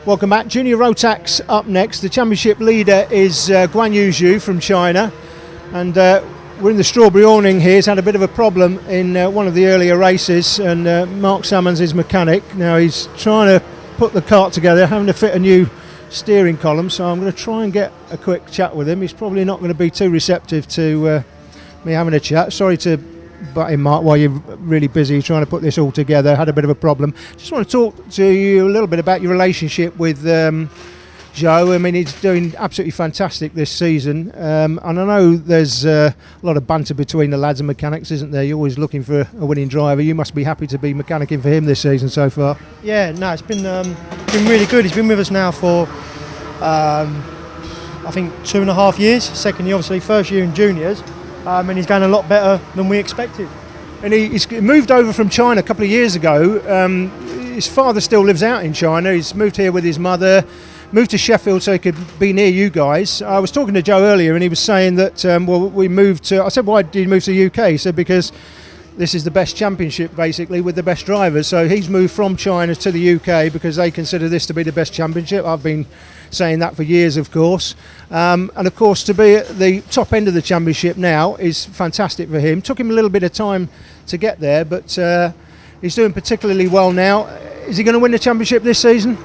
Welcome back. Junior Rotax up next. The championship leader is Guan Yu Zhu from China, and we're in the strawberry awning here. He's had a bit of a problem in one of the earlier races, and Mark Salmons is mechanic. Now he's trying to put the kart together, having to fit a new steering column, so I'm going to try and get a quick chat with him. He's probably not going to be too receptive to me having a chat. Sorry to butt in, Mark, while you're really busy trying to put this all together. Had a bit of a problem. Just want to talk to you a little bit about your relationship with Zhou. I mean, he's doing absolutely fantastic this season, and I know there's a lot of banter between the lads and mechanics, isn't there? You're always looking for a winning driver. You must be happy to be mechanicking for him this season so far. Yeah, no, it's been really good. He's been with us now for I think 2.5 years. Second year, obviously, first year in juniors. And he's going a lot better than we expected. And he's moved over from China a couple of years ago. His father still lives out in China. He's moved here with his mother, moved to Sheffield so he could be near you guys. I was talking to Joe earlier and he was saying that, we moved to... I said, why did you move to the UK? He said, because this is the best championship, basically, with the best drivers. So he's moved from China to the UK because they consider this to be the best championship. I've been saying that for years, of course. And of course, to be at the top end of the championship now is fantastic for him. Took him a little bit of time to get there, but he's doing particularly well now. Is he going to win the championship this season?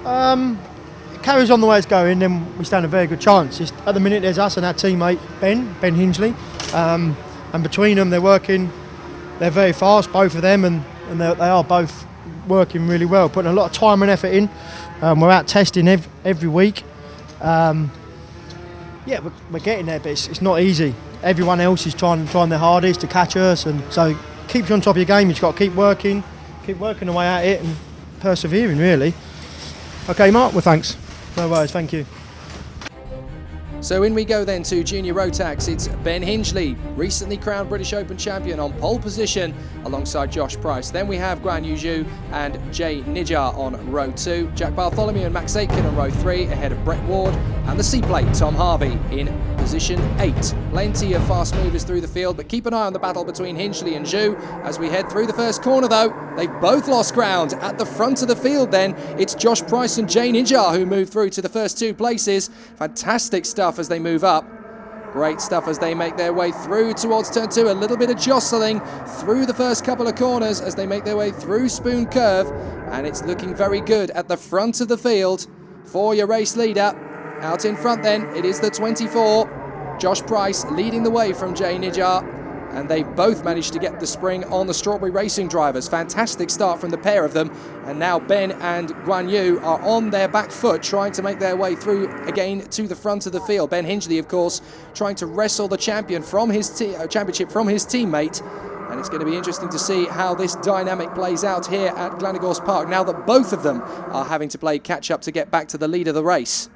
It carries on the way it's going, then we stand a very good chance. At the minute, there's us and our teammate, Ben Hingley. And between them, they're working. They're very fast, both of them, and they are both working really well, putting a lot of time and effort in. We're out testing every week. Yeah, we're getting there, but it's not easy. Everyone else is trying their hardest to catch us, and so keep you on top of your game. You've got to keep working away at it and persevering, really. Okay, Mark, well, thanks. No worries, thank you. So in we go then to Junior Rotax. It's Ben Hingley, recently crowned British Open champion, on pole position alongside Josh Price. Then we have Guan Yu Zhu and Jay Nijjar on row 2. Jack Bartholomew and Max Aitken on row 3 ahead of Brett Ward. And the C-plate, Tom Harvey in position 8. Plenty of fast movers through the field, but keep an eye on the battle between Hingley and Zhu. As we head through the first corner though, they've both lost ground. At the front of the field then, it's Josh Price and Jay Nijjar who move through to the first 2 places. Fantastic stuff as they move up. Great stuff as they make their way through towards turn 2. A little bit of jostling through the first couple of corners as they make their way through Spoon Curve. And it's looking very good at the front of the field for your race leader. Out in front then, it is the 24. Josh Price leading the way from Jay Nijjar. And they both managed to get the spring on the Strawberry Racing drivers. Fantastic start from the pair of them. And now Ben and Guan Yu are on their back foot, trying to make their way through again to the front of the field. Ben Hingley, of course, trying to wrestle the championship from his teammate. And it's going to be interesting to see how this dynamic plays out here at Glenegor's Park, now that both of them are having to play catch-up to get back to the lead of the race.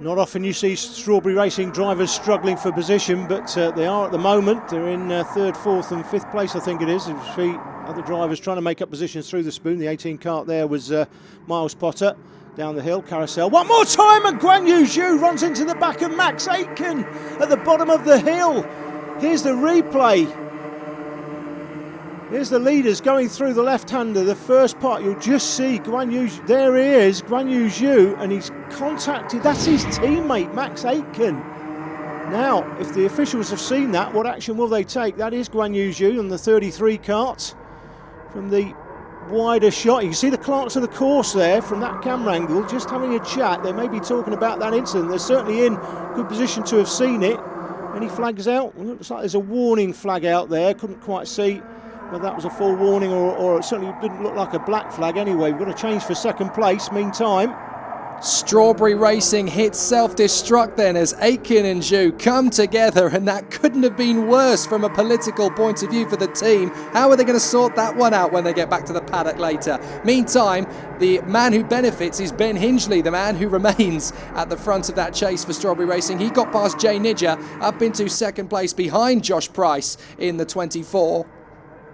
Not often you see Strawberry Racing drivers struggling for position, but they are at the moment. They're in 3rd, 4th and 5th place, I think it is. 3 other drivers trying to make up positions through the spoon. The 18 kart there was Miles Potter down the hill. Carousel. One more time, and Guan Yu Zhu runs into the back of Max Aitken at the bottom of the hill. Here's the replay. Here's the leaders going through the left-hander. The first part, you'll just see Guan Yu. There he is, Guan Yu Zhu, and he's contacted. That's his teammate, Max Aitken. Now, if the officials have seen that, what action will they take? That is Guan Yu Zhu on the 33 kart. From the wider shot, you can see the clerks of the course there from that camera angle, just having a chat. They may be talking about that incident. They're certainly in good position to have seen it. Any flags out? Well, looks like there's a warning flag out there. Couldn't quite see whether that was a full warning or it certainly didn't look like a black flag anyway. We've got to change for 2nd place. Meantime, Strawberry Racing hits self-destruct then as Aitken and Zhu come together, and that couldn't have been worse from a political point of view for the team. How are they going to sort that one out when they get back to the paddock later? Meantime, the man who benefits is Ben Hingley, the man who remains at the front of that chase for Strawberry Racing. He got past Jay Nijjar, up into 2nd place behind Josh Price in the 24.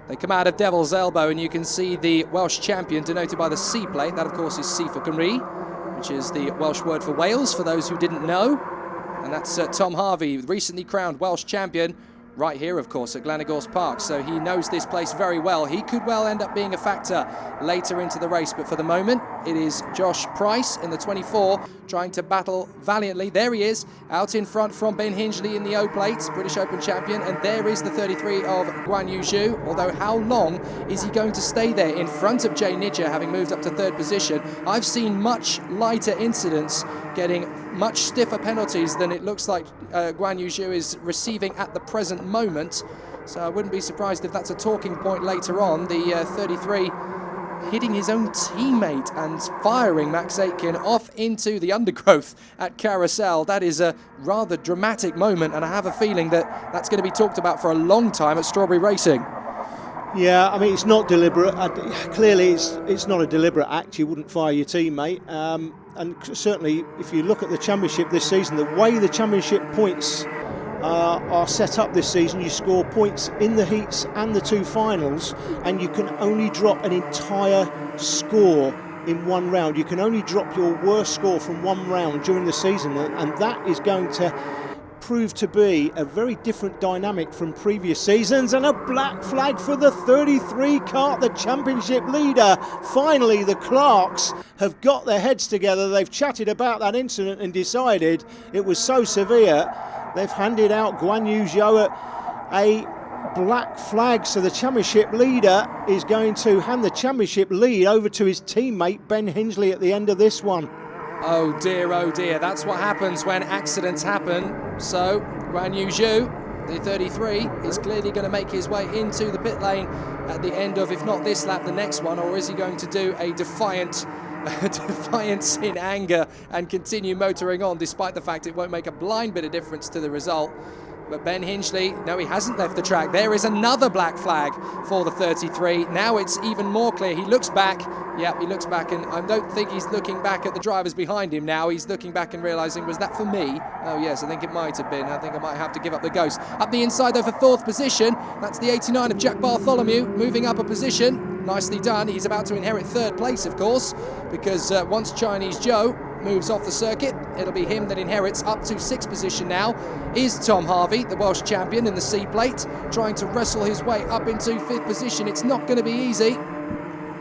They come out of Devil's Elbow, and you can see the Welsh champion denoted by the C plate. That, of course, is C for Cymru, which is the Welsh word for Wales, for those who didn't know. And that's Tom Harvey, recently crowned Welsh champion, right here, of course, at GYG Park, so he knows this place very well. He could well end up being a factor later into the race, but for the moment, it is Josh Price in the 24 trying to battle valiantly. There he is, out in front from Ben Hingley in the O-Plate, British Open champion, and there is the 33 of Guanyu Zhou, although how long is he going to stay there in front of Jay Nidja, having moved up to third position? I've seen much lighter incidents getting much stiffer penalties than it looks like Guanyu Zhou is receiving at the present moment, so I wouldn't be surprised if that's a talking point later on. The 33 hitting his own teammate and firing Max Aitken off into the undergrowth at Carousel. That is a rather dramatic moment, and I have a feeling that that's going to be talked about for a long time at Strawberry Racing. Yeah, I mean, it's not deliberate. Clearly, it's not a deliberate act. You wouldn't fire your teammate. And certainly, if you look at the championship this season, the way the championship points are set up this season, you score points in the heats and the two finals, and you can only drop an entire score in one round. You can only drop your worst score from one round during the season, and that is going to prove to be a very different dynamic from previous seasons. And a black flag for the 33 kart, the championship leader. Finally, the Clarks have got their heads together. They've chatted about that incident and decided it was so severe they've handed out Guanyu Zhou a black flag. So the championship leader is going to hand the championship lead over to his teammate Ben Hingley at the end of this one. Oh dear, that's what happens when accidents happen. So Guanyu Zhou, the 33, is clearly going to make his way into the pit lane at the end of, if not this lap, the next one, or is he going to do a defiance in anger and continue motoring on, despite the fact it won't make a blind bit of difference to the result? But Ben Hingley, no, he hasn't left the track. There is another black flag for the 33. Now it's even more clear. He looks back. Yep, he looks back, and I don't think he's looking back at the drivers behind him now. He's looking back and realising, was that for me? Oh yes, I think it might have been. I think I might have to give up the ghost. Up the inside though for fourth position. That's the 89 of Jack Bartholomew, moving up a position. Nicely done. He's about to inherit third place, of course, because once Chinese Joe moves off the circuit, it'll be him that inherits. Up to sixth position now is Tom Harvey, the Welsh champion in the C plate, trying to wrestle his way up into fifth position. It's not going to be easy.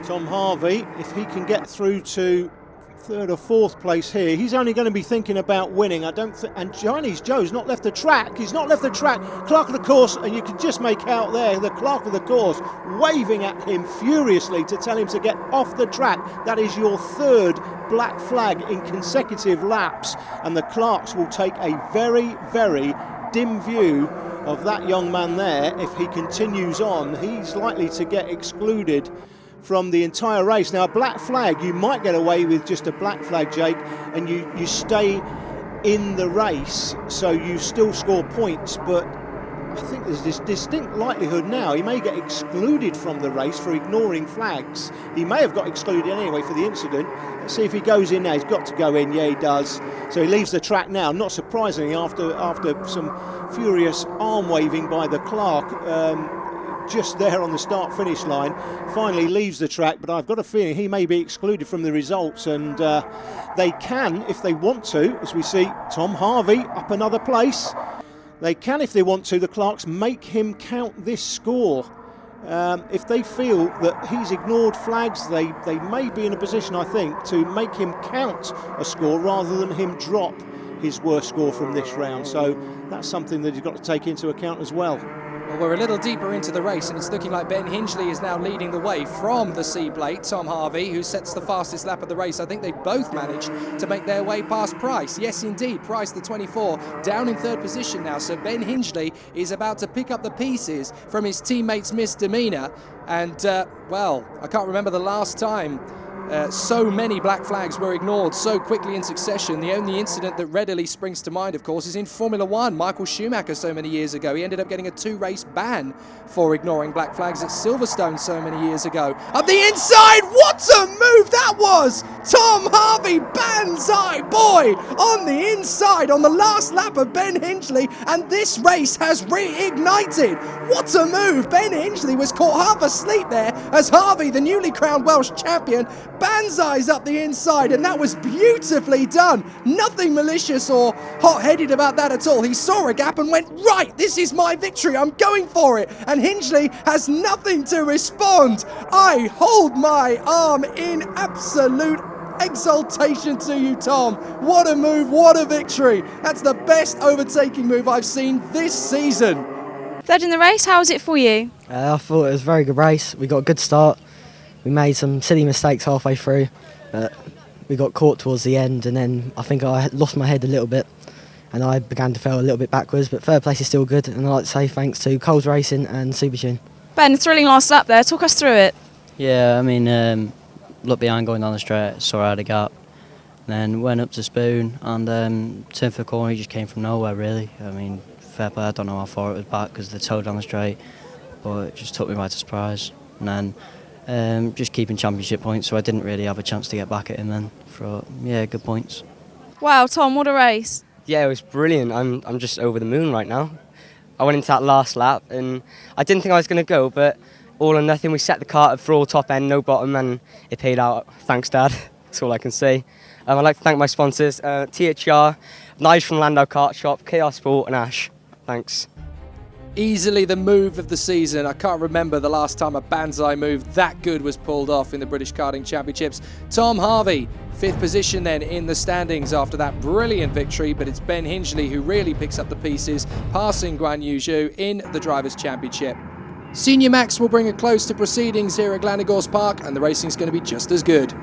Tom Harvey, if he can get through to third or fourth place here, he's only going to be thinking about winning. I don't think. And Chinese Joe's not left the track. He's not left the track. Clerk of the course, and you can just make out there the clerk of the course waving at him furiously to tell him to get off the track. That is your third black flag in consecutive laps, and the clerks will take a very, very dim view of that young man there. If he continues on, he's likely to get excluded from the entire race. Now, a black flag, you might get away with just a black flag, Jake, and you stay in the race, so you still score points, but I think there's this distinct likelihood now he may get excluded from the race for ignoring flags. He may have got excluded anyway for the incident. Let's see if he goes in now. He's got to go in. Yeah, he does. So he leaves the track now, not surprisingly, after some furious arm waving by the clerk just there on the start-finish line. Finally leaves the track, but I've got a feeling he may be excluded from the results, and they can, if they want to, as we see Tom Harvey up another place, they can, if they want to, the Clarks, make him count this score. If they feel that he's ignored flags, they may be in a position, I think, to make him count a score rather than him drop his worst score from this round. So that's something that you've got to take into account as well. Well, we're a little deeper into the race, and it's looking like Ben Hingley is now leading the way from the C plate. Tom Harvey, who sets the fastest lap of the race, I think they both managed to make their way past Price. Yes, indeed, Price, the 24, down in third position now. So Ben Hingley is about to pick up the pieces from his teammate's misdemeanor. And, well, I can't remember the last time so many black flags were ignored so quickly in succession. The only incident that readily springs to mind, of course, is in Formula One. Michael Schumacher so many years ago. He ended up getting a 2-race ban for ignoring black flags at Silverstone so many years ago. Up the inside, what a move move that was! Tom Harvey, banzai boy, on the inside on the last lap of Ben Hingley, and this race has reignited. What a move! Ben Hingley was caught half asleep there as Harvey, the newly crowned Welsh champion, banzais up the inside, and that was beautifully done. Nothing malicious or hot-headed about that at all. He saw a gap and went, right, this is my victory, I'm going for it. And Hingley has nothing to respond. I hold my arm in absolute exaltation to you, Tom. What a move, what a victory. That's the best overtaking move I've seen this season. Third in the race, how was it for you? I thought it was a very good race. We got a good start. We made some silly mistakes halfway through, but we got caught towards the end, and then I think I lost my head a little bit and I began to feel a little bit backwards, but third place is still good, and I'd like to say thanks to Coles Racing and Supertune. Ben, a thrilling last lap there. Talk us through it. Yeah, I mean, looked behind going down the straight, saw I had a gap, then went up to Spoon and turned for the corner. He just came from nowhere, really. I mean, fair play, I don't know how far it was back because the toe down the straight, but it just took me by surprise. And then just keeping championship points, so I didn't really have a chance to get back at him then. For yeah, good points. Wow, Tom, what a race. Yeah, it was brilliant. I'm just over the moon right now. I went into that last lap and I didn't think I was going to go, but all or nothing, we set the car up for all top end, no bottom, and it paid out. Thanks, Dad. That's all I can say. I'd like to thank my sponsors, THR, Nige from Landau Kart Shop, KR Sport and Ash. Thanks. Easily the move of the season. I can't remember the last time a banzai move that good was pulled off in the British Karting Championships. Tom Harvey, 5th position then in the standings after that brilliant victory, but it's Ben Hingley who really picks up the pieces, passing Guan Yu Zhu in the Drivers' Championship. Senior Max will bring a close to proceedings here at GYG Park, and the racing's going to be just as good.